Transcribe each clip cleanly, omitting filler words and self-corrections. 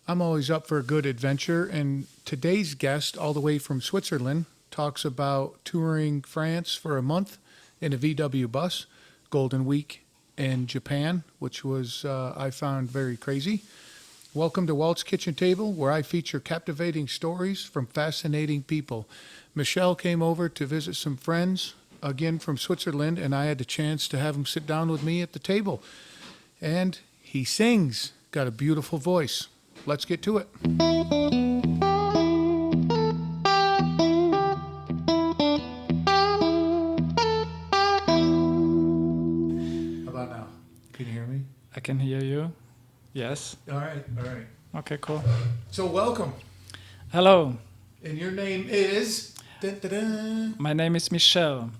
I'm always up for a good adventure, and today's guest, all the way from Switzerland, talks about touring France for a month in a VW bus, Golden Week in Japan, which was I found very crazy. Welcome to Walt's Kitchen Table, where I feature captivating stories from fascinating people. Michel came over to visit some friends, again from Switzerland, and I had the chance to have him sit down with me at the table. And he sings, got a beautiful voice. Let's get to it. How about now? Can you hear me? I can hear you. Yes. All right. Okay, cool. So welcome. Hello. And your name is? Dun-dun-dun. My name is Michel.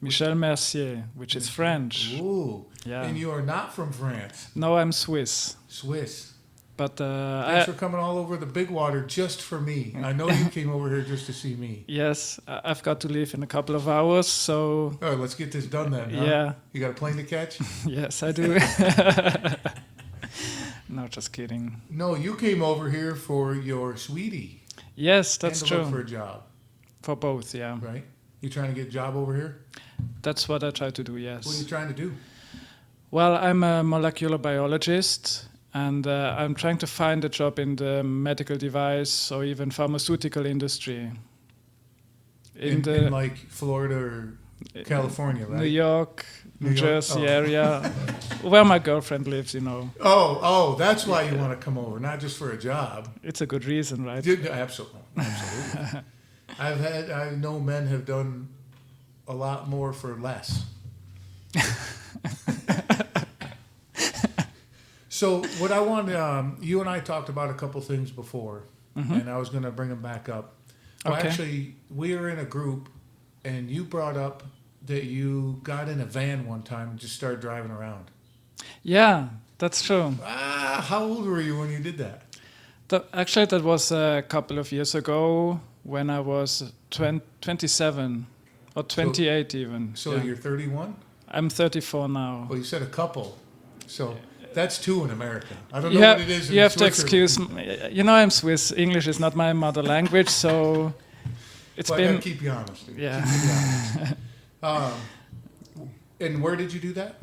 Michel Mercier, which is French. Ooh. Yeah. And you are not from France. No, I'm Swiss. Swiss. But Thanks for coming all over the big water just for me. I know you came over here just to see me. Yes, I've got to leave in a couple of hours, so... All right, let's get this done then, huh? Yeah. You got a plane to catch? Yes, I do. No, just kidding. No, you came over here for your sweetie. Yes, that's and to true. look for a job. For both, yeah. Right? You trying to get a job over here? That's what I try to do, yes. What are you trying to do? Well, I'm a molecular biologist, and I'm trying to find a job in the medical device or even pharmaceutical industry. In like Florida or California, right? New York, New New York? Jersey Oh. area, where my girlfriend lives, you know. Oh, that's why you want to come over, not just for a job. It's a good reason, right? Absolutely. I know men have done a lot more for less. So what I want, you and I talked about a couple things before, and I was going to bring them back up. Well, Okay. actually, we were in a group, and you brought up that you got in a van one time and just started driving around. Yeah, that's true. How old were you when you did that? Actually, that was a couple of years ago when I was 27 or 28 even. So Yeah. you're 31? I'm 34 now. Well, you said a couple. So that's two in America. I don't know what it is in You have to Switzerland. excuse me. You know, I'm Swiss. English is not my mother language, so it's Well, I been... gotta keep you honest. Dude. Yeah. Keep you honest. And where did you do that?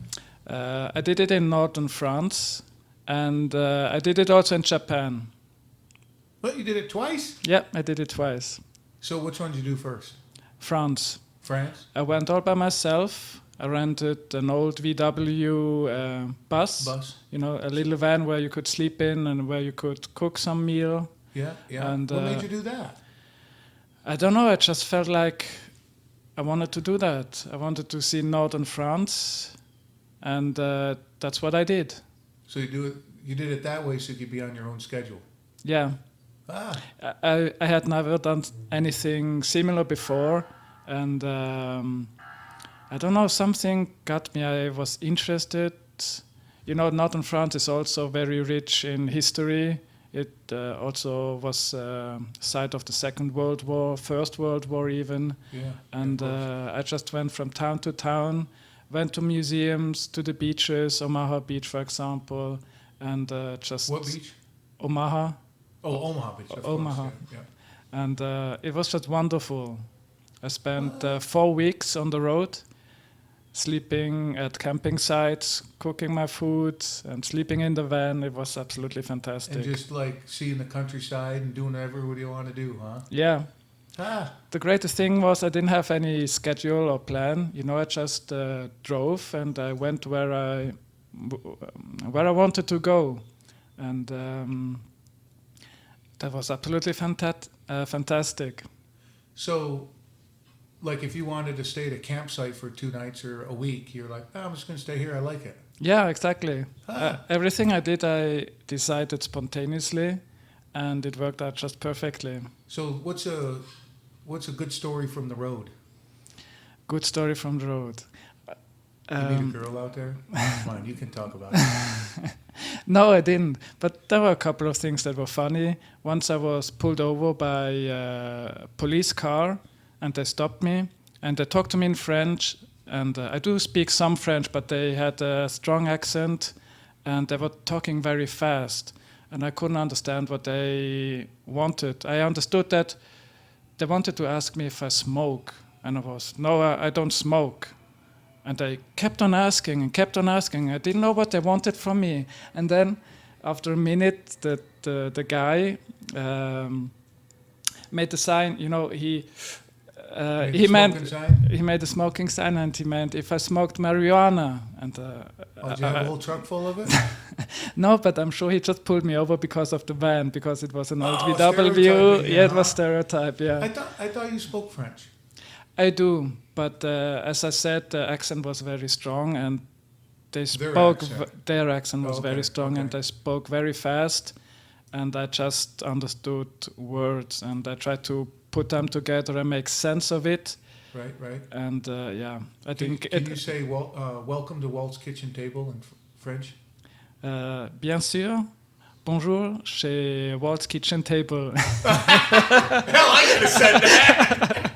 I did it in northern France, and I did it also in Japan. Well, you did it twice? Yeah, I did it twice. So which one did you do first? France. France? I went all by myself. I rented an old VW bus. You know, a little van where you could sleep in and where you could cook some meal. Yeah. And, what made you do that? I don't know, I just felt like I wanted to do that. I wanted to see northern France, and that's what I did. So you did it that way so you could be on your own schedule. Yeah. I had never done anything similar before, and I don't know, something got me. I was interested. You know, northern France is also very rich in history. It also was site of the Second World War, First World War even. Yeah. And I just went from town to town, went to museums, to the beaches, Omaha Beach, for example, and just... What beach? Omaha. Oh, Omaha Beach. Of Omaha. course, yeah. And it was just wonderful. I spent 4 weeks on the road, sleeping at camping sites, cooking my food, and sleeping in the van. It was absolutely fantastic. And just like seeing the countryside and doing whatever you want to do, huh? Yeah. Ah. The greatest thing was I didn't have any schedule or plan. You know, I just drove and I went where I wanted to go. And that was absolutely fantastic. So, like if you wanted to stay at a campsite for 2 nights or a week, you're like, I'm just going to stay here. I like it. Yeah, exactly. Ah. Everything I did, I decided spontaneously, and it worked out just perfectly. So what's a good story from the road? Good story from the road. You meet a girl out there? Come on, you can talk about it. No, I didn't. But there were a couple of things that were funny. Once I was pulled over by a police car, and they stopped me, and they talked to me in French. And I do speak some French, but they had a strong accent, and they were talking very fast. and I couldn't understand what they wanted. I understood that they wanted to ask me if I smoke, and I was, no, I don't smoke. And they kept on asking and kept on asking. I didn't know what they wanted from me. And then after a minute, the guy made the sign, he made a smoking sign, and he meant if I smoked marijuana. And did you have a whole truck full of it? no, but I'm sure he just pulled me over because of the van, because it was an old VW. Stereotyping, Yeah, it was stereotype. Yeah, I thought you spoke French. I do, but as I said, the accent was very strong, and they Their spoke. accent. Their accent was Okay, very strong, and okay. they spoke very fast, and I just understood words, and I tried to put them together and make sense of it. Right. And yeah, I Can think. you say welcome to Walt's Kitchen Table in French? Bien sûr. Bonjour chez Walt's Kitchen Table. Hell, I could have said that.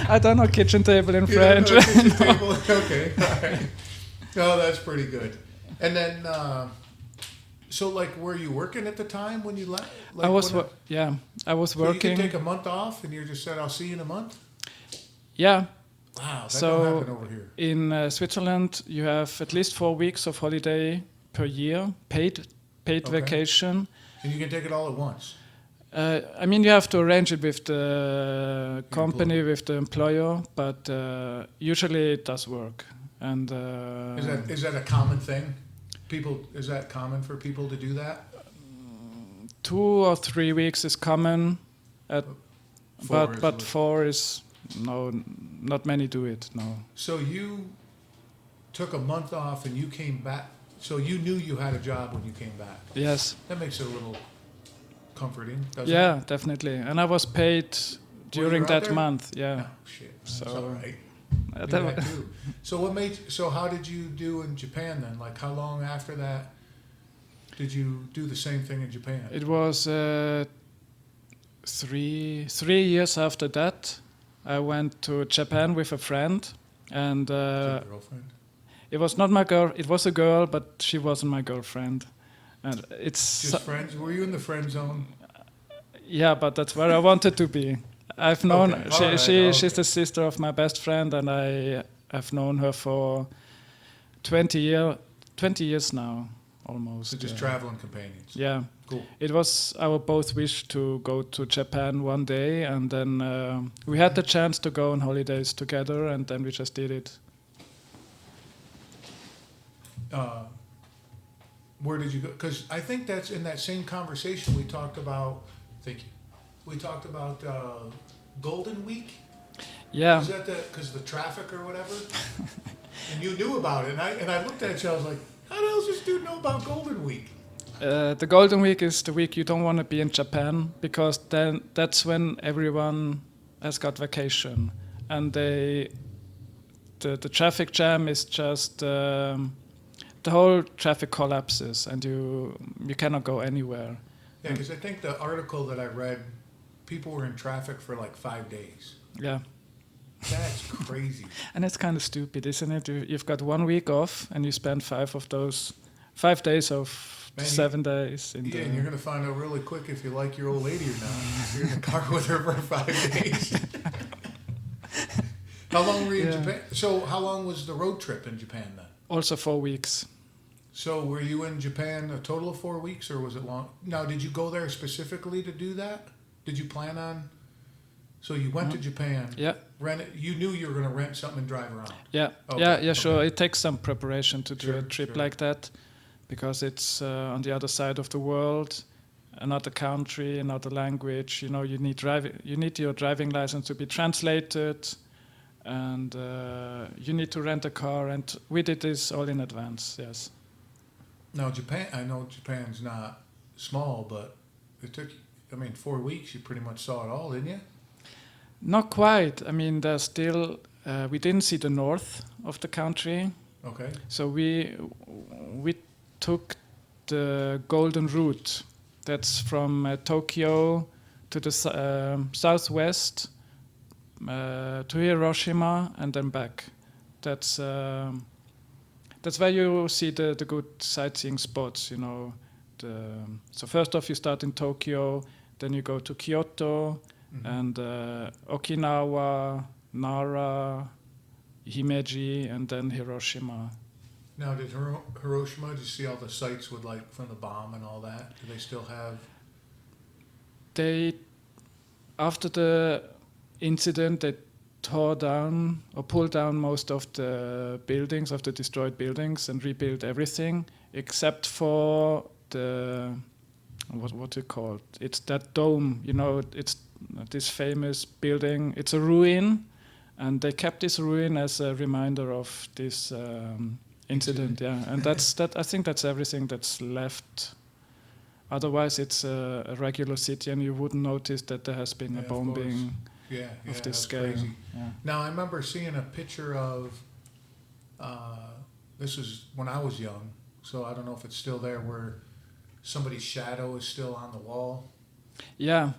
I don't know kitchen table in French. Kitchen table. Okay, all right. No, that's pretty good. And then, so like, were you working at the time when you left? Like, I was when I was so you working. could take a month off, and you just said, "I'll see you in a month." Yeah. Wow, that So don't happen over here. in Switzerland, you have at least 4 weeks of holiday per year, paid Okay. vacation. And you can take it all at once. I mean, you have to arrange it with the company, with the employer, but usually it does work. And Is that a common thing? Is that common for people to do that? 2 or 3 weeks is common, but 4 is no, not many do it. No. So you took a month off and you came back. So you knew you had a job when you came back. Yes. That makes it a little comforting, doesn't it? Yeah, definitely. And I was paid during out that there? month. Yeah. Oh, shit. That's So- all right. Uh, Do that that too. So how did you do in Japan then? Like how long after that did you do the same thing in Japan? It was 3 years after that. I went to Japan with a friend, and Your girlfriend? it was not my girl. It was a girl, but she wasn't my girlfriend. And it's Just friends? Were you in the friend zone? yeah, but that's where I wanted to be. I've known Okay, she, alright, she's okay. the sister of my best friend, and I've known her for 20 years now, almost. So just traveling companions. Yeah. Cool. It was our both wish to go to Japan one day, and then we had the chance to go on holidays together, and then we just did it. Where did you go? Because I think that's in that same conversation we talked about. Thank you. We talked about Golden Week. Yeah. Is that because the traffic or whatever? And you knew about it, and I looked at you. I was like, how the hell does this dude know about Golden Week? The Golden Week is the week you don't want to be in Japan, because then that's when everyone has got vacation, and the traffic jam is just the whole traffic collapses, and you cannot go anywhere. Yeah, because I think the article that I read, people were in traffic for like 5 days. Yeah. That's crazy. And it's kind of stupid, isn't it? You've got 1 week off, and you spend 5 of those 5 days of Man, 7 days in Yeah, the. and you're going to find out really quick if you like your old lady or not. You're in the car with her for 5 days. How long were you in Japan? So how long was the road trip in Japan then? Also 4 weeks. So were you in Japan a total of 4 weeks, or was it long? Now, did you go there specifically to do that? Did you plan on? So you went to Japan. Yeah. Rent it. You knew you were going to rent something and drive around. Yeah, Okay, yeah, sure. okay. It takes some preparation to do Sure, a trip sure. like that, because it's on the other side of the world, another country, another language. You know, you need your driving license to be translated, and you need to rent a car. And we did this all in advance. Yes. Now, Japan, I know Japan's not small, but it took, 4 weeks, you pretty much saw it all, didn't you? Not quite. I mean, there's still we didn't see the north of the country, Okay. so we took the Golden Route. That's from Tokyo to the southwest to Hiroshima and then back. That's where you see the good sightseeing spots. You know, So first off, you start in Tokyo, then you go to Kyoto Mhm. and Okinawa, Nara, Himeji, and then Hiroshima. Now, did Hiroshima? Did you see all the sites with like from the bomb and all that? Do they still have? They, after the incident, they tore down or pulled down most of the buildings, of the destroyed buildings, and rebuilt everything except for the what you call it? It's that dome. You know, it's this famous building. It's a ruin, and they kept this ruin as a reminder of this incident. Yeah, and that's that. I think that's everything that's left. Otherwise, it's a regular city, and you wouldn't notice that there has been Yeah, a of bombing Yeah, of this that's scale. crazy. Yeah. Now, I remember seeing a picture of. This is when I was young, so I don't know if it's still there, where somebody's shadow is still on the wall. Yeah,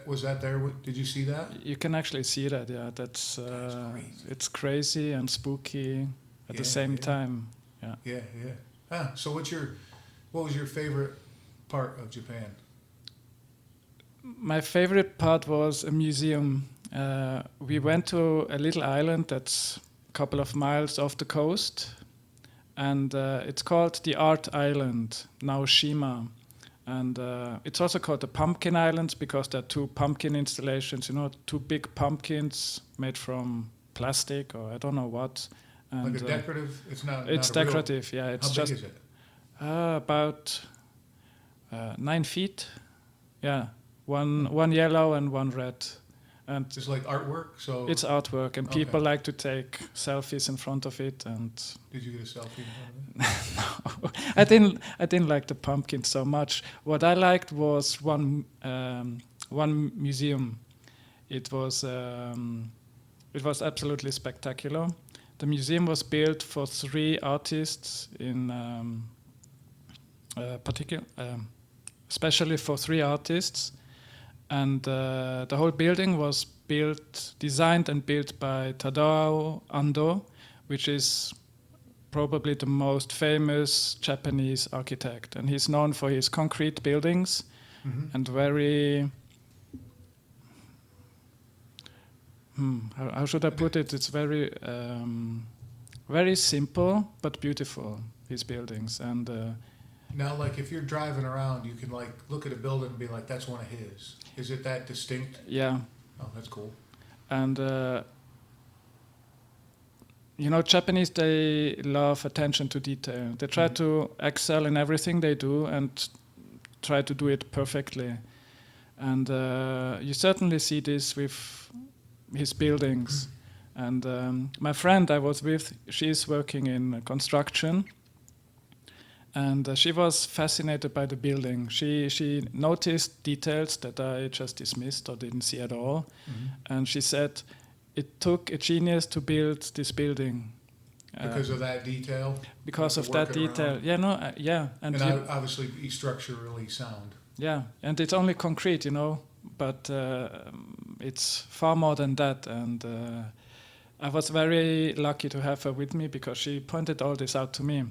Was that there? Did you see that? you can actually see that. Yeah, that's crazy. it's crazy and spooky at the Yeah, same yeah. time. Yeah. So what was your favorite part of Japan? My favorite part was a museum. We went to a little island that's a couple of miles off the coast, and it's called the Art Island, Naoshima. And it's also called the Pumpkin Islands because there are two pumpkin installations, you know, two big pumpkins made from plastic or I don't know what. And, Like a decorative? It's not. it's not a real- decorative, yeah. It's How just big is it? about 9 feet. Yeah, one yellow and one red. And Just like artwork. So it's artwork, and Okay. people like to take selfies in front of it. And did you get a selfie? In front of it? no, I didn't like the pumpkin so much. What I liked was one museum. It was absolutely spectacular. The museum was built for 3 artists in particular, especially for 3 artists. And the whole building was designed and built by Tadao Ando, which is probably the most famous Japanese architect. And he's known for his concrete buildings Mhm. and very, how should I put it? It's very, very simple but beautiful, his buildings. And Now, like if you're driving around, you can like look at a building and be like, "That's one of his." Is it that distinct? yeah, Oh, that's cool. and you know, Japanese, they love attention to detail. They try Mhm. to excel in everything they do and try to do it perfectly. And you certainly see this with his buildings. And my friend I was with, she's working in construction. And she was fascinated by the building. She noticed details that I just dismissed or didn't see at all. Mhm. And she said it took a genius to build this building. Because of that detail. Because the of that working detail. around. Yeah, no, yeah. And you- obviously, he's structurally sound. yeah, and it's only concrete, you know, but it's far more than that. And I was very lucky to have her with me because she pointed all this out to me.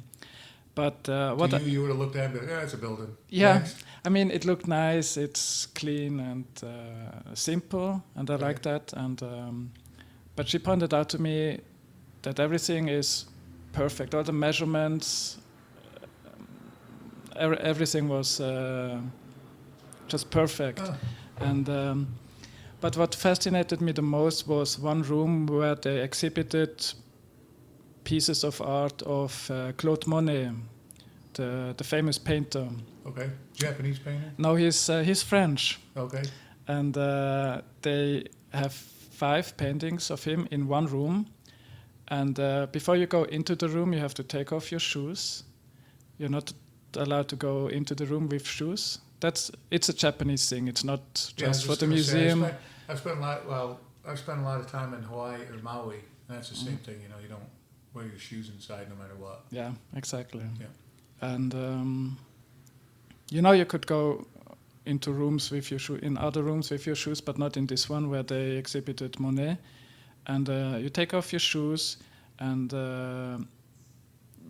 But what You would have looked at it and been, "Yeah, it's a building." Yeah, Next. I mean, it looked nice. It's clean and simple, and I Right. like that. And but she pointed out to me that everything is perfect. All the measurements, everything was just perfect. Ah, And but what fascinated me the most was one room where they exhibited pieces of art of Claude Monet, the famous painter. okay. Japanese painter. No, he's French, Okay. and they have 5 paintings of him in one room. And before you go into the room, you have to take off your shoes. You're not allowed to go into the room with shoes. It's a Japanese thing. It's not Yeah, I was just for the gonna say, museum. I spent a lot of time in Hawaii or Maui, and that's the same thing. You know, you don't wear your shoes inside no matter what. Yeah, exactly. Yeah. And you know, you could go into rooms with your in other rooms with your shoes, but not in this one where they exhibited Monet. And you take off your shoes and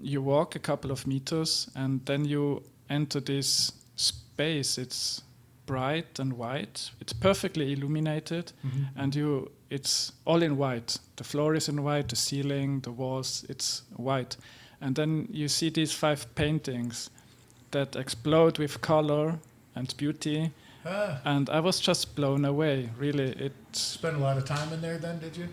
you walk a couple of meters, and then you enter this space. It's bright and white. It's perfectly illuminated, and it's all in white. The floor is in white, the ceiling, the walls, it's white. And then you see these 5 paintings that explode with color and beauty. And I was just blown away, really. Spent a lot of time in there then, did you?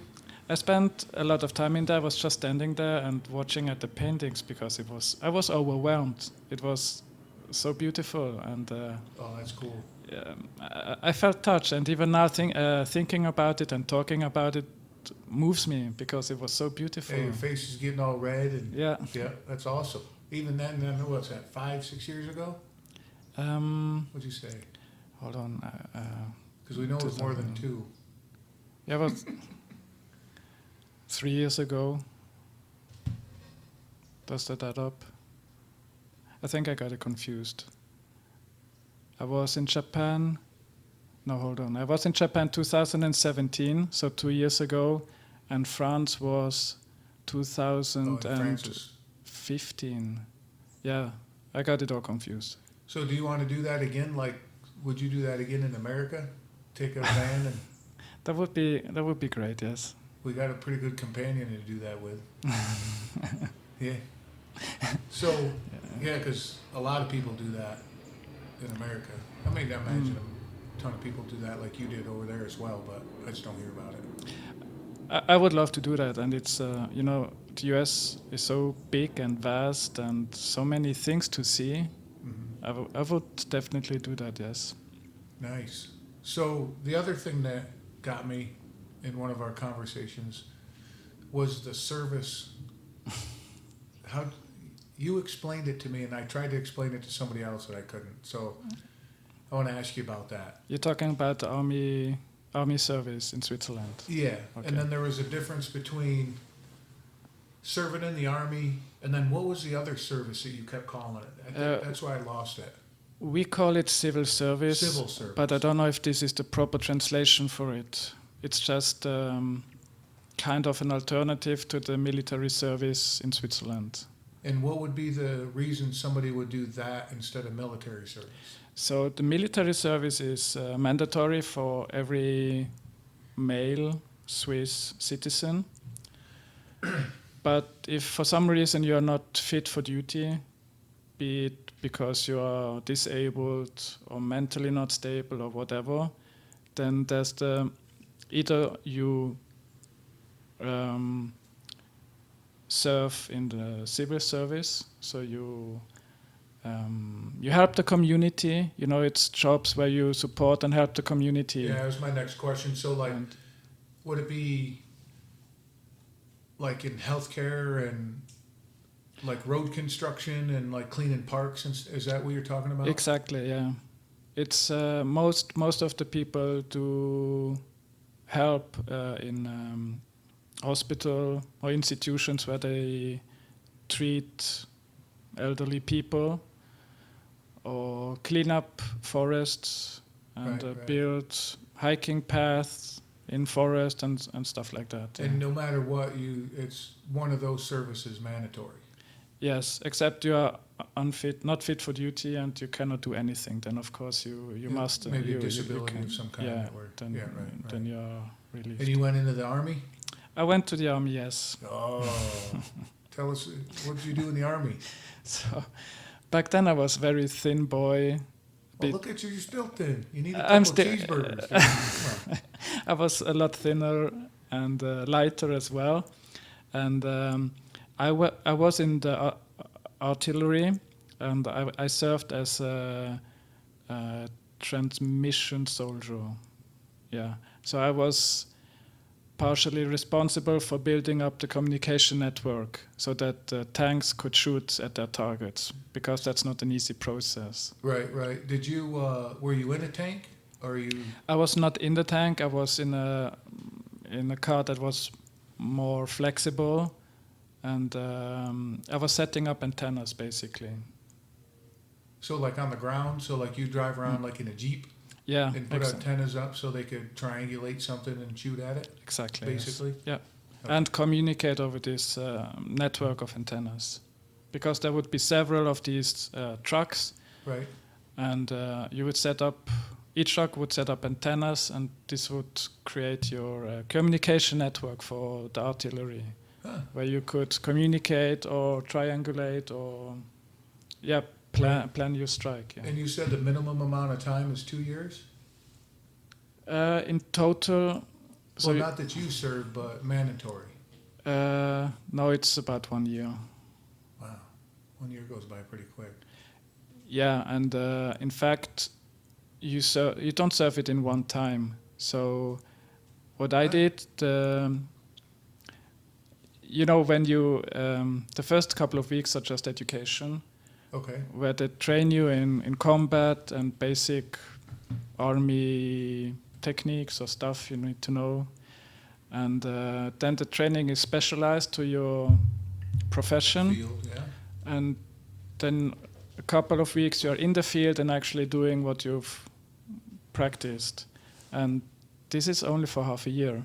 I spent a lot of time in there. I was just standing there and watching at the paintings because I was overwhelmed. It was so beautiful, and Oh, that's cool. I felt touched. And even now, thinking about it and talking about it moves me because it was so beautiful. Hey, your face is getting all red, and Yeah. yeah, that's awesome. Even then, what's that? 5-6 years ago? What'd you say? Hold on. Because we know it was more than 2. Yeah, but 3 years ago. Does that add up? I think I got it confused. I was in Japan. No, hold on. I was in Japan 2017, so 2 years ago, and France was Oh, and Francis. 2015. Yeah, I got it all confused. So do you want to do that again? Like, would you do that again in America? Take a van and That would be great. Yes. we got a pretty good companion to do that with. Yeah. So, yeah, because a lot of people do that in America. I mean, I imagine a ton of people do that like you did over there as well, but I just don't hear about it. I would love to do that, and it's the US is so big and vast and so many things to see. I would definitely do that. Yes. Nice. So the other thing that got me in one of our conversations was the service. How you explained it to me, and I tried to explain it to somebody else that I couldn't. So I want to ask you about that. You're talking about the army service in Switzerland. Yeah, Okay. and then there was a difference between serving in the army, and then what was the other service that you kept calling it? I think that's why I lost it. We call it civil service. Civil service. But I don't know if this is the proper translation for it. It's just kind of an alternative to the military service in Switzerland. And what would be the reason somebody would do that instead of military service? So the military service is mandatory for every male Swiss citizen. But if for some reason you are not fit for duty, be it because you are disabled or mentally not stable or whatever, then there's either you serve in the civil service, so you help the community. It's jobs where you support and help the community. Yeah, that was my next question. So, like, would it be like in healthcare and like road construction and like cleaning parks? And is that what you're talking about? Exactly. Yeah, it's most of the people do help in hospital or institutions where they treat elderly people, or clean up forests and Right. build hiking paths in forest and stuff like that. And no matter what, it's one of those services mandatory. Yes, except you are not fit for duty and you cannot do anything. Then of course you must. Maybe you a disability can, of some kind. Yeah, that were, then yeah, right. then you are relieved. And you went into the army? I went to the army. Yes. Oh, tell us, what did you do in the army? So back then I was a very thin boy. Well, look at you, you're still thin. You need a I'm couple still- cheeseburgers. Come on. I was a lot thinner and lighter as well, and I was in the artillery, and I served as a transmission soldier. Yeah, so I was partially responsible for building up the communication network so that tanks could shoot at their targets, because that's not an easy process. Right. Did you, were you in a tank? Or you? I was not in the tank. I was in a car that was more flexible, and I was setting up antennas basically. So like on the ground, so like you drive around like in a Jeep Yeah, and put antennas up so they could triangulate something and shoot at it, exactly. basically? Yes. Yeah, Okay. and communicate over this network of antennas, because there would be several of these trucks Right. and you would set up. Each truck would set up antennas, and this would create your communication network for the artillery, where you could communicate or triangulate or, plan your strike. Yeah. And you said the minimum amount of time is 2 years? In total, Well, not that you served, but mandatory. no, it's about 1 year. Wow. 1 year goes by pretty quick. Yeah, and in fact, you don't serve it in one time. So what I did, when you the first couple of weeks are just education, Okay. where they train you in combat and basic army techniques or stuff you need to know, and then the training is specialized to your profession, Field, yeah. and then a couple of weeks you're in the field and actually doing what you've practiced, and this is only for half a year,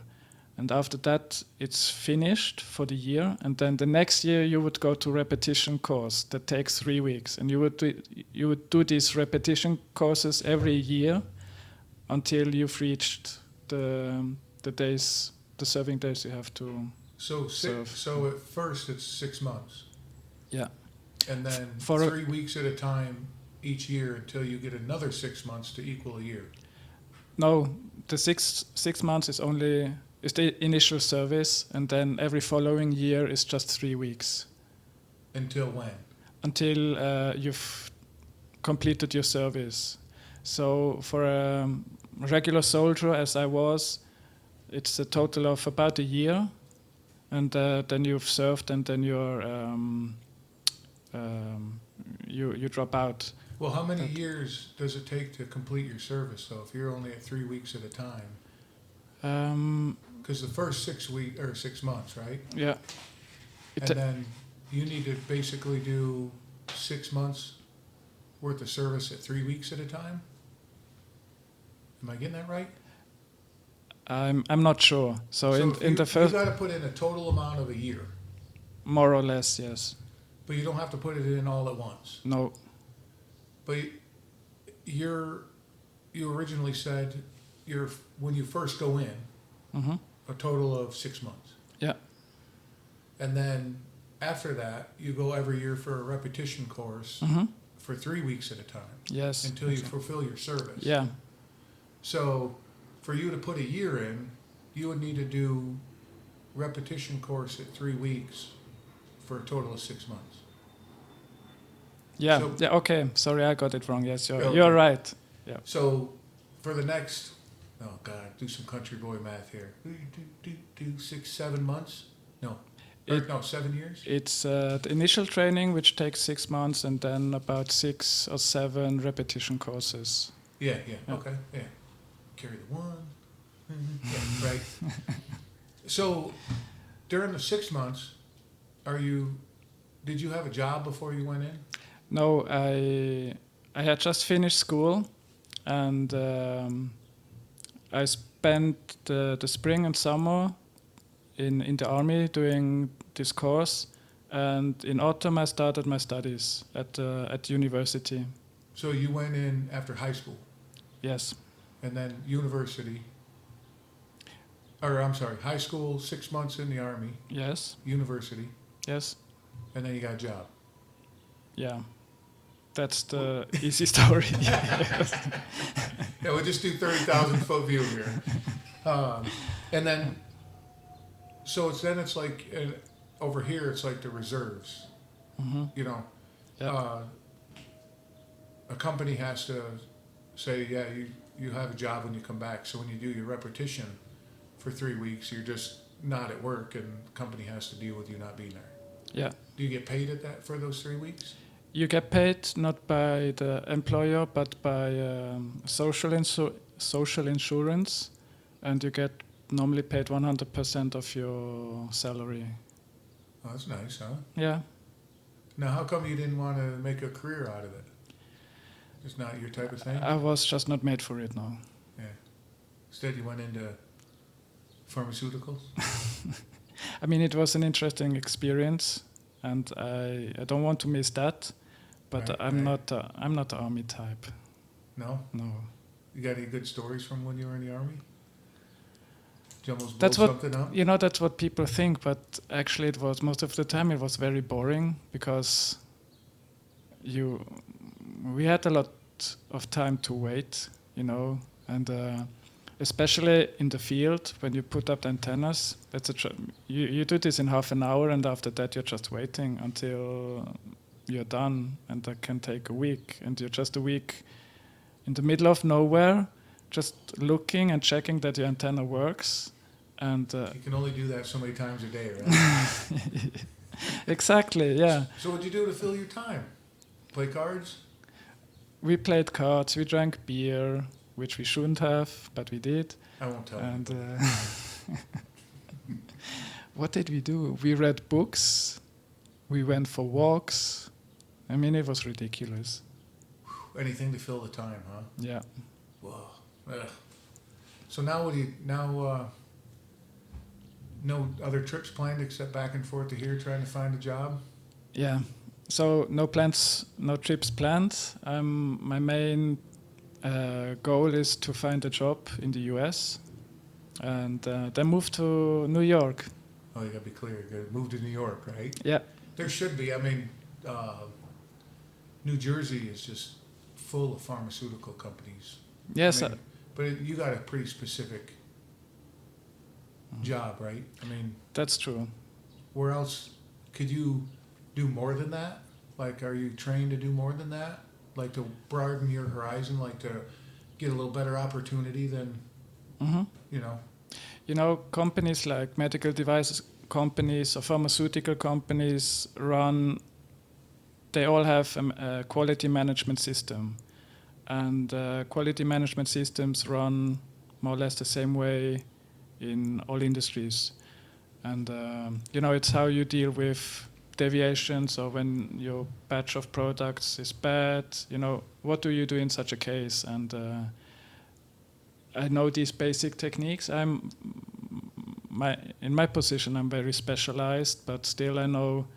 and after that it's finished for the year, and then the next year you would go to repetition course that takes 3 weeks, and you would do these repetition courses every year until you've reached the serving days you have to So serve. so at first it's 6 months. Yeah. And then For a- 3 weeks at a time each year until you get another 6 months to equal a year. No, the six months is the initial service, and then every following year is just 3 weeks Until when? until you've completed your service. So for a regular soldier, as I was, it's a total of about a year, and then you've served, and then you drop out. Well, how many years does it take to complete your service, though, if you're only at 3 weeks at a time? Because the first 6 months, right? Yeah. And then you need to basically do 6 months worth of service at 3 weeks at a time? Am I getting that right? I'm not sure. So if in the you first, got to put in a total amount of a year, more or less, yes. but you don't have to put it in all at once. No. But you originally said when you first go in, Mm-hmm. a total of 6 months. Yeah. And then after that, you go every year for a repetition course Mm-hmm. for 3 weeks at a time Yes. until you fulfill your service. Yeah. So for you to put a year in, you would need to do repetition course at 3 weeks for a total of 6 months. Yeah. So- Yeah. Okay. Sorry, I got it wrong. Yes, Okay. you're right. So for the next, oh God, do some country boy math here. 6, 7 months? No. No, 7 years? It's the initial training, which takes 6 months, and then about 6 or 7 repetition courses. Yeah, Yeah. okay, yeah. Carry the one. Yeah, right. So during the 6 months, did you have a job before you went in? No, I had just finished school, and I spent the spring and summer in the army doing this course, and in autumn I started my studies at university. So you went in after high school Yes, and then university. Or I'm sorry, high school, 6 months in the army, yes, university, yes, and then you got a job. yeah. That's the easy story. Yes. Yeah, we'll just do 30,000 foot view here. And then, so it's like, over here, it's like the reserves, Mhm. you know. Yeah. A company has to say, yeah, you have a job when you come back. So when you do your repetition for 3 weeks, you're just not at work, and the company has to deal with you not being there. Yeah. Do you get paid for those 3 weeks? You get paid not by the employer, but by social insurance, and you get normally paid 100% of your salary. Oh, that's nice, huh? Yeah. Now, how come you didn't want to make a career out of it? It's not your type of thing? I was just not made for it, no. Yeah. Instead, you went into pharmaceuticals? I mean, it was an interesting experience, and I don't want to miss that. but Right, I'm right. not. I'm not the army type. No? No. You got any good stories from when you were in the army? Did you almost blow That's what something up? That's what people think, but actually, it was most of the time it was very boring because we had a lot of time to wait, and especially in the field when you put up the antennas. You do this in half an hour, and after that you're just waiting until you're done, and that can take a week, and you're just a week in the middle of nowhere, just looking and checking that your antenna works. And You can only do that so many times a day, right? exactly, yeah. So what'd you do to fill your time? Play cards? We played cards, we drank beer, which we shouldn't have, but we did. I won't tell And you. what did we do? We read books, we went for walks. I mean, it was ridiculous. Anything to fill the time, huh? Yeah. Whoa. Ugh. So now what do you, no other trips planned except back and forth to here trying to find a job? Yeah. So no plans, no trips planned. My main goal is to find a job in the US and then move to New York. Oh, you gotta be clear. You gotta move to New York, right? Yeah. There should be. I mean, New Jersey is just full of pharmaceutical companies. Yes. I mean, but you got a pretty specific job, right? I mean, That's true. where else could you do more than that? Like, are you trained to do more than that? Like to broaden your horizon, like to get a little better opportunity than, Companies like medical devices companies or pharmaceutical companies they all have a quality management system. And quality management systems run more or less the same way in all industries. And, it's how you deal with deviations or when your batch of products is bad, what do you do in such a case? And I know these basic techniques. In my position, I'm very specialized, but still I know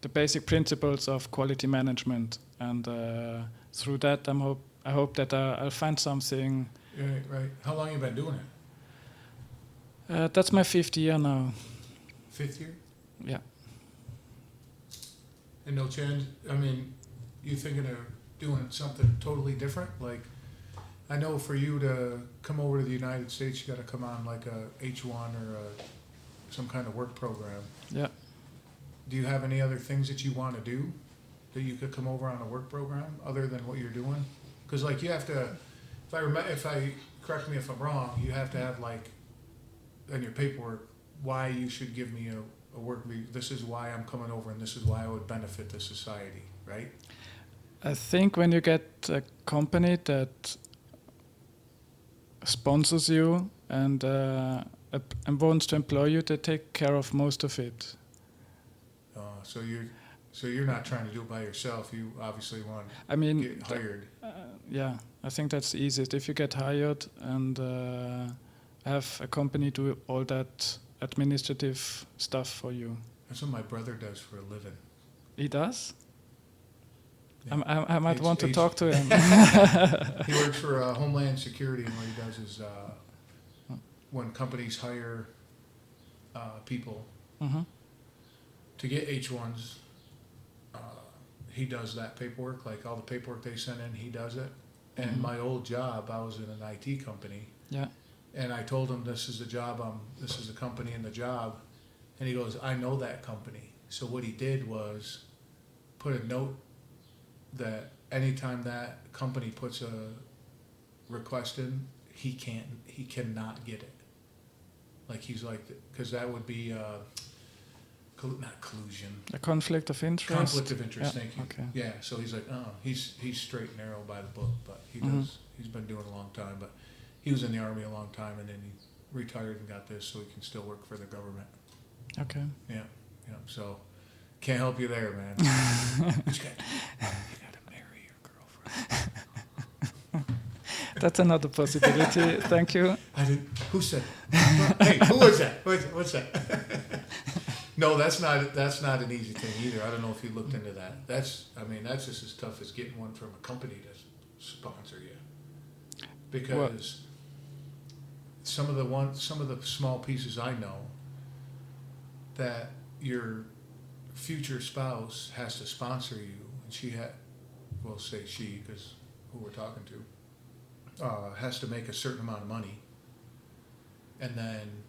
the basic principles of quality management. And through that, I hope that I'll find something. Right. How long you been doing it? That's my 5th year now. 5th year? Yeah. And no chance, I mean, you thinking of doing something totally different? Like, I know for you to come over to the United States, you got to come on like a H1 or some kind of work program. Yeah. Do you have any other things that you want to do that you could come over on a work program other than what you're doing? Because like you have to, correct me if I'm wrong, you have to have like in your paperwork why you should give me a work. This is why I'm coming over, and this is why I would benefit the society, right? I think when you get a company that sponsors you and wants to employ you, they take care of most of it. So you're not trying to do it by yourself. You obviously want to get hired. Yeah, I think that's the easiest. If you get hired and have a company do all that administrative stuff for you. That's what my brother does for a living. He does? Yeah. I might want to talk to him. He works for Homeland Security, and what he does is when companies hire people to get H1s, he does that paperwork, like all the paperwork they send in, he does it. And my old job, I was in an IT company. Yeah. And I told him, this is the job, this is the company and the job. And he goes, I know that company. So what he did was put a note that anytime that company puts a request in, he cannot get it. Like he's like, because that would be not collusion. A conflict of interest. Conflict of interest. Yeah, Thank you. okay. Yeah. So he's like, oh, he's straight and narrow by the book, but he does. He's been doing it a long time, but he was in the Army a long time, and then he retired and got this, so he can still work for the government. Okay. Yeah. So can't help you there, man. you got to marry your girlfriend. That's another possibility. Thank you. Who said that? Hey, who was that? What's that? No, that's not an easy thing either. I don't know if you looked into that. That's just as tough as getting one from a company to sponsor you, because some of the small pieces I know that your future spouse has to sponsor you, and we'll say she because who we're talking to, has to make a certain amount of money, and then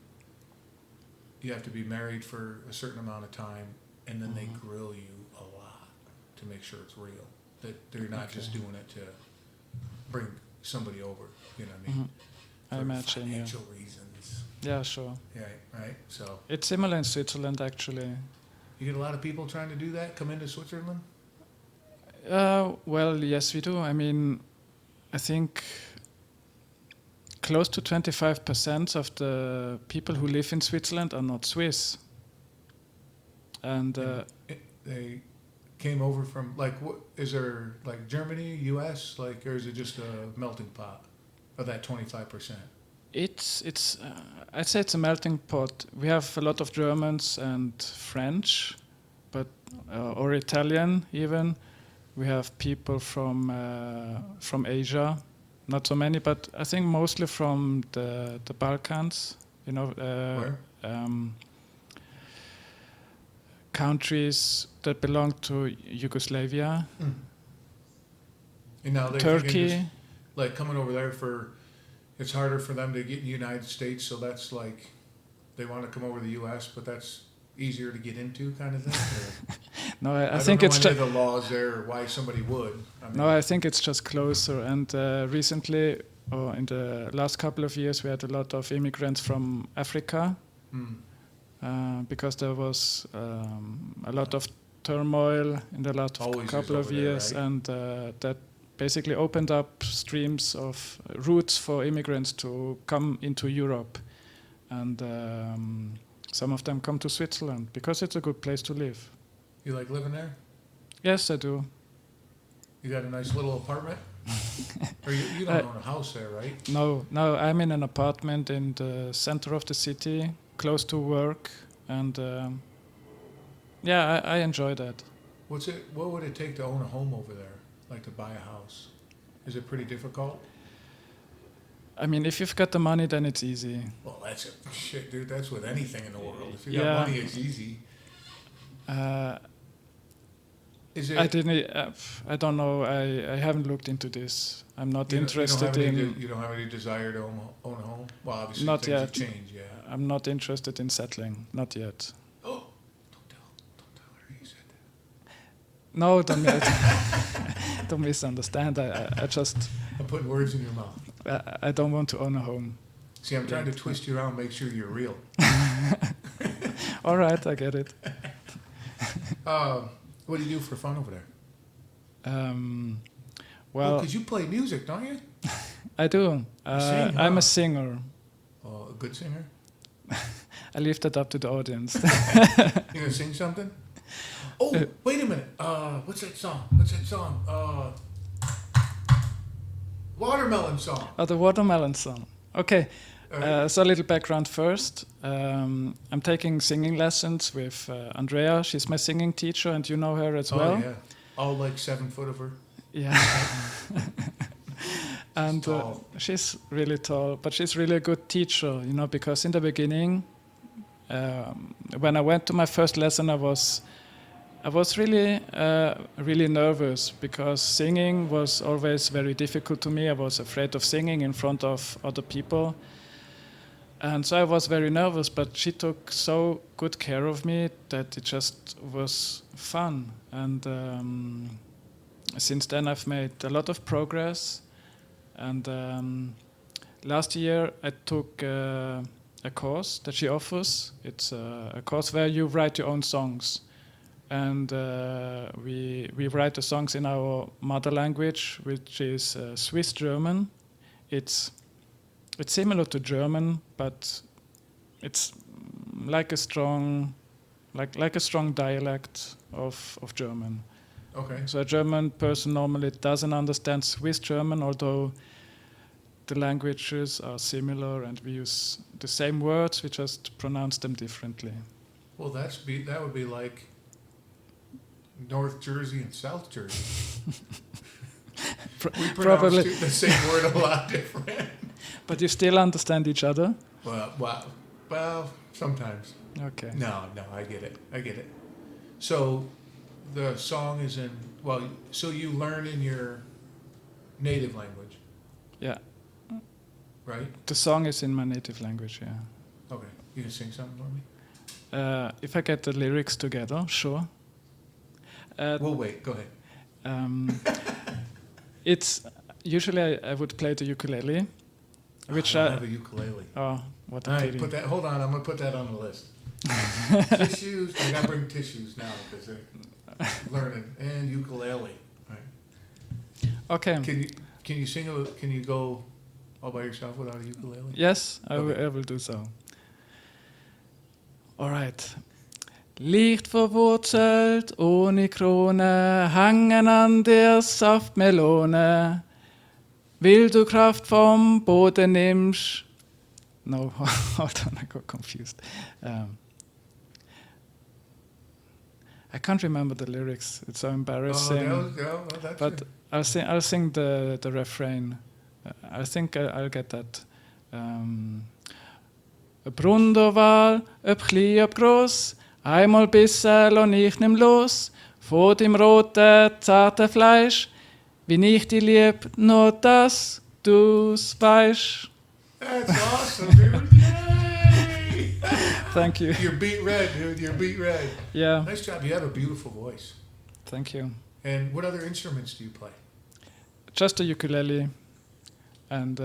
you have to be married for a certain amount of time, and then they grill you a lot to make sure it's real. That they're not just doing it to bring somebody over. You know what I mean? I For imagine. financial reasons. Yeah, sure. Yeah. Right. So It's similar in Switzerland, actually. you get a lot of people trying to do that. Come into Switzerland. Well, yes, we do. I mean, I think close to 25% of the people who live in Switzerland are not Swiss. And They came over from what is there, like Germany, U.S., or is it just a melting pot of that 25%? it's I'd say it's a melting pot. We have a lot of Germans and French, but or Italian even. We have people from Asia, not so many, but I think mostly from the Balkans. You know, Where? Countries that belong to Yugoslavia, And now they're Turkey. thinking just, coming over there it's harder for them to get in the United States, so that's they want to come over to the U.S., but that's easier to get into, kind of thing. Or, No, I think don't it's know any of the laws there, or why somebody would. I think it's just closer. And recently, or in the last couple of years, we had a lot of immigrants from Africa, because there was a lot of turmoil in the last Always is couple of over there, years, right? and that basically opened up streams of routes for immigrants to come into Europe. And some of them come to Switzerland because it's a good place to live. You like living there? Yes, I do. You got a nice little apartment? Or you don't own a house there, right? No, I'm in an apartment in the center of the city, close to work, and I enjoy that. What would it take to own a home over there? To buy a house? Is it pretty difficult? I mean, if you've got the money, then it's easy. Well, shit, dude. That's with anything in the world. If you Yeah. got money, it's easy. Is it? I didn't. I don't know. I haven't looked into this. I'm not interested You don't have any desire to own a home? Well, obviously Not things have yet. changed. Yeah. I'm not interested in settling. Not yet. Oh, don't tell her you said that. No, don't misunderstand. I just I'm putting words in your mouth. I don't want to own a home. See, I'm trying to twist you around, make sure you're real. All right, I get it. What do you do for fun over there? Well, because you play music, don't you? I do. sing, I'm huh? a singer. Oh, a good singer. I leave that up to the audience. You gonna sing something? Oh, wait a minute. What's that song? Watermelon song. Oh, the Watermelon song. Okay. Alright. So a little background first. I'm taking singing lessons with Andrea. She's my singing teacher, and you know her as well. Oh, yeah. All 7 foot of her. Yeah. And tall. she's really tall, but she's really a good teacher, because in the beginning, when I went to my first lesson, I was really, really nervous because singing was always very difficult to me. I was afraid of singing in front of other people. And so I was very nervous, but she took so good care of me that it just was fun. And since then I've made a lot of progress. And last year I took a course that she offers. It's a course where you write your own songs. And we write the songs in our mother language, which is Swiss German. It's similar to German, but it's like a strong dialect of German. Okay. So a German person normally doesn't understand Swiss German, although the languages are similar and we use the same words, we just pronounce them differently. Well, that would be like North Jersey and South Jersey. We pronounce Probably. the same word a lot different. But you still understand each other? Well, sometimes. Okay. No, I get it. So, the song is so you learn in your native language, Yeah. right? The song is in my native language, yeah. Okay, you can sing something for me? If I get the lyrics together, sure. We'll wait, go ahead. It's usually I would play the ukulele, which I don't have a ukulele. Oh, what a All right, pity. hold on, I'm going to put that on the list. Tissues, I got to bring tissues now because they're learning, and ukulele. Right. Okay. Can you sing, can you go all by yourself without a ukulele? Yes, I will do so. Alright. Leicht verwurzelt, ohne Krone, hangen an der Saftmelone. Will du Kraft vom Boden nimmst. No, hold on, I got confused. I can't remember the lyrics. It's so embarrassing. But I'll sing the refrain. I think I'll get that. Brunderwahl, ob klein, ob gross, einmal bissel und ich nimm los, von dem roten, zarten Fleisch, wie ich dich lieb, nur dass du's weißt. That's awesome, dude. Yay! Thank you. You're beat red, dude. You're beat red. Yeah. Nice job. You have a beautiful voice. Thank you. And what other instruments do you play? Just a ukulele. And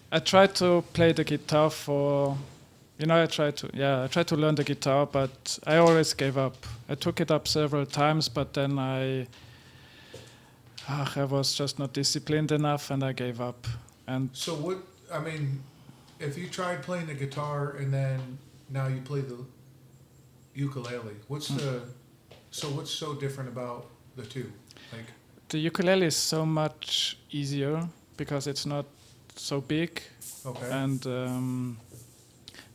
I tried to play the guitar I tried to learn the guitar, but I always gave up. I took it up several times, but then I was just not disciplined enough and I gave up. And so if you tried playing the guitar and then now you play the ukulele, what's so different about the two? Like, the ukulele is so much easier because it's not so big, okay, and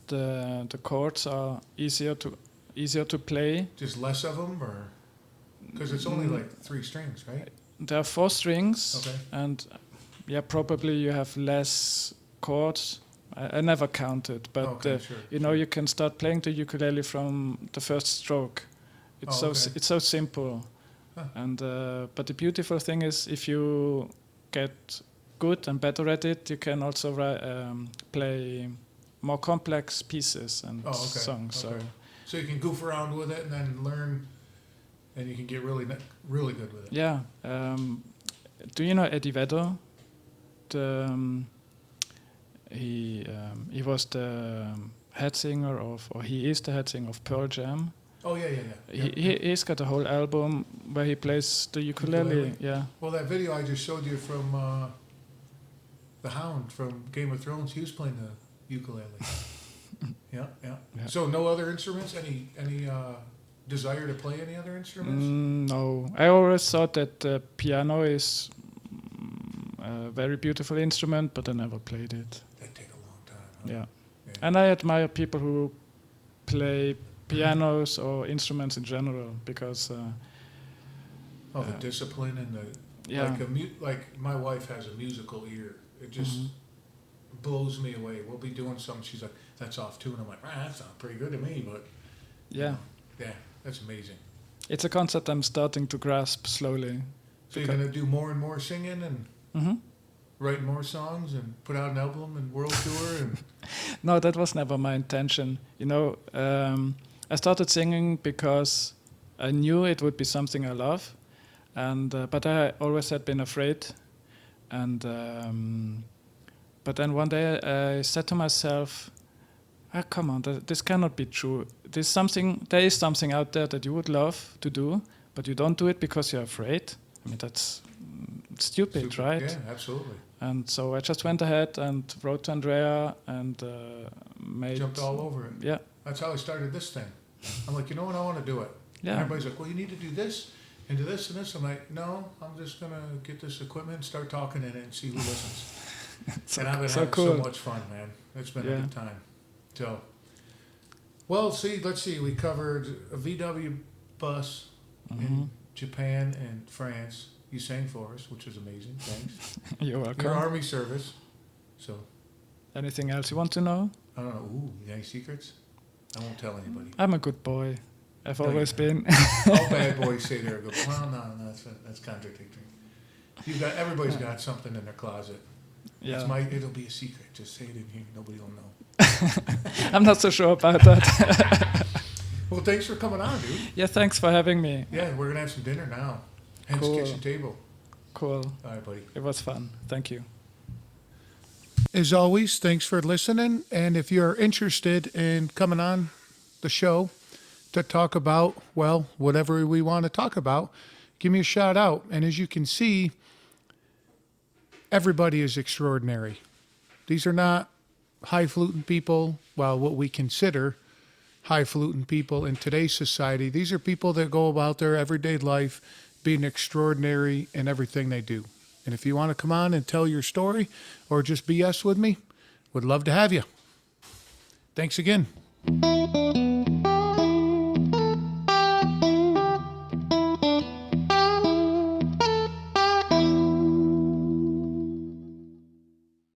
the chords are easier to play. Just less of them, or because it's only like 3 strings, right? There are 4 strings, Okay. and probably you have less chords. I never counted, but Okay, sure. you can start playing the ukulele from the first stroke. It's it's so simple, Huh. and but the beautiful thing is if you get good and better at it, you can also play more complex pieces and songs. Okay. So you can goof around with it and then learn, and you can get really good with it. Yeah. Do you know Eddie Vedder? He was the head singer he is the head singer of Pearl Jam. Oh yeah. He's got a whole album where he plays the ukulele. Yeah. Well, that video I just showed you from the Hound from Game of Thrones, he was playing the ukulele. Yeah. So no other instruments? Any desire to play any other instruments? No. I always thought that the piano is a very beautiful instrument, but I never played it. That'd take a long time. Huh? Yeah. And I admire people who play pianos or instruments in general because the discipline and like my wife has a musical ear. It just blows me away. We'll be doing something, she's like, that's off tune. I'm like, that sounds pretty good to me, but yeah, that's amazing. It's a concept I'm starting to grasp slowly. So you're gonna do more and more singing and write more songs and put out an album and world tour and No, that was never my intention. I started singing because I knew it would be something I love, and but I always had been afraid. And but then one day I said to myself, come on, this cannot be true. There is something out there that you would love to do, but you don't do it because you're afraid. I mean, that's stupid, right? Yeah, absolutely. And so I just went ahead and wrote to Andrea and jumped all over it. Yeah. That's how I started this thing. I'm like, I want to do it. Yeah. And everybody's like, well, you need to do this and do this and this. I'm like, no, I'm just going to get this equipment and start talking in it and see who listens. And I've been having so much fun, man. It's been a good time. So, Well, see, let's see. We covered a VW bus in Japan and France. You sang for us, which was amazing. Thanks. You're welcome. Your Army service. So, Anything else you want to know? I don't know. Ooh, any secrets? I won't tell anybody. I'm a good boy. I've No, always you're been. All bad boys say they're good. Well, no, that's contradictory. Everybody's got something in their closet. Yeah. It'll be a secret. Just say it in here. Nobody will know. I'm not so sure about that. Well, thanks for coming on, dude. Yeah, thanks for having me. Yeah, we're gonna have some dinner now. Hence Cool. kitchen table. Cool. All right, buddy. It was fun. Thank you. As always, thanks for listening. And if you're interested in coming on the show to talk about, well, whatever we want to talk about, give me a shout out. And as you can see, everybody is extraordinary. These are not highfalutin people, well, what we consider highfalutin people in today's society. These are people that go about their everyday life being extraordinary in everything they do. And if you want to come on and tell your story or just BS with me, would love to have you. Thanks again.